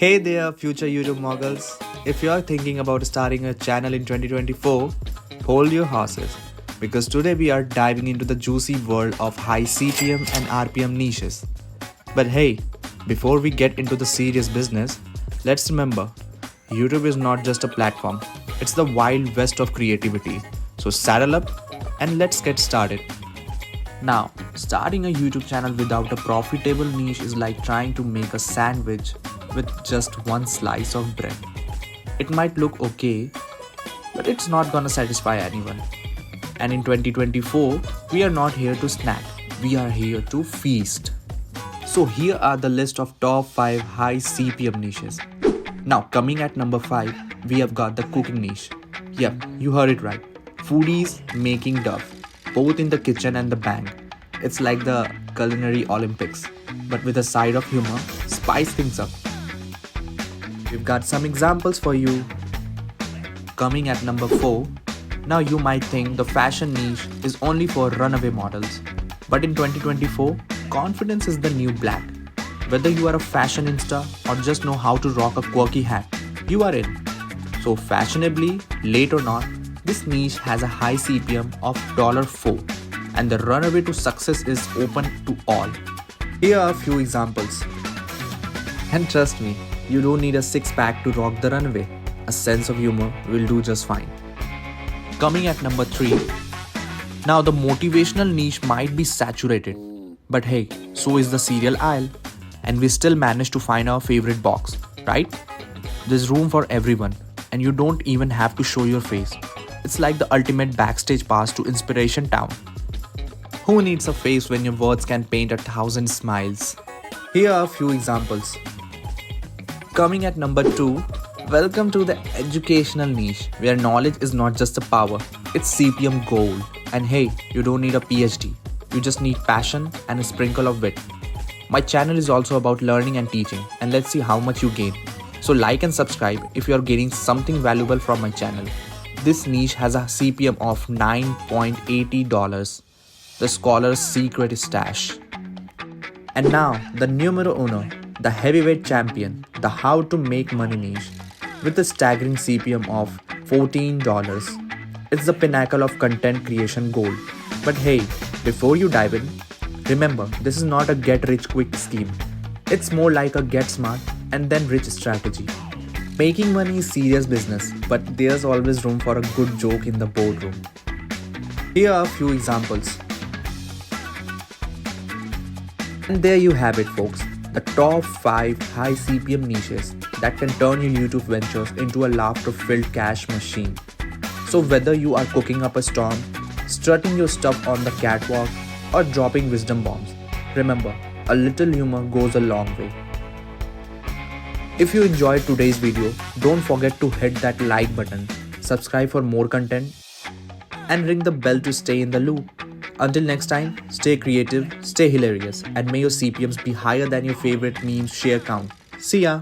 Hey there, future YouTube moguls. If you are thinking about starting a channel in 2024, hold your horses because today we are diving into the juicy world of high CPM and RPM niches. But hey, before we get into the serious business, let's remember YouTube is not just a platform, it's the wild west of creativity. So saddle up and let's get started. Now, starting a YouTube channel without a profitable niche is like trying to make a sandwich with just one slice of bread. It might look okay, but it's not gonna satisfy anyone. And in 2024, we are not here to snack, we are here to feast. So here are the list of top 5 high CPM niches. Now coming at number 5, we have got the cooking niche. Yep, you heard it right. Foodies making duff, both in the kitchen and the bank. It's like the culinary Olympics, but with a side of humor, spice things up. We've got some examples for you. Coming at number 4, now you might think the fashion niche is only for runaway models. But in 2024, confidence is the new black. Whether you are a fashion insta or just know how to rock a quirky hat, you are in. So fashionably, late or not, this niche has a high CPM of $4 and the runaway to success is open to all. Here are a few examples. And trust me, you don't need a six-pack to rock the runway. A sense of humor will do just fine. Coming at number 3. Now the motivational niche might be saturated. But hey, so is the cereal aisle. And we still managed to find our favorite box, right? There's room for everyone. And you don't even have to show your face. It's like the ultimate backstage pass to Inspiration Town. Who needs a face when your words can paint 1,000 smiles? Here are a few examples. Coming at number 2, welcome to the educational niche where knowledge is not just a power, it's CPM gold. And hey, you don't need a PhD, you just need passion and a sprinkle of wit. My channel is also about learning and teaching, and let's see how much you gain. So like and subscribe if you are getting something valuable from my channel. This niche has a CPM of $9.80, the scholar's secret stash. And now the numero uno, the heavyweight champion, the how to make money niche with a staggering CPM of $14. It's the pinnacle of content creation gold. But hey, before you dive in, remember this is not a get rich quick scheme. It's more like a get smart and then rich strategy. Making money is serious business, but there's always room for a good joke in the boardroom. Here are a few examples. And there you have it, folks. The top 5 high CPM niches that can turn your YouTube ventures into a laughter-filled cash machine. So whether you are cooking up a storm, strutting your stuff on the catwalk, or dropping wisdom bombs, remember, a little humor goes a long way. If you enjoyed today's video, don't forget to hit that like button, subscribe for more content, and ring the bell to stay in the loop. Until next time, stay creative, stay hilarious, and may your CPMs be higher than your favorite meme's share count. See ya!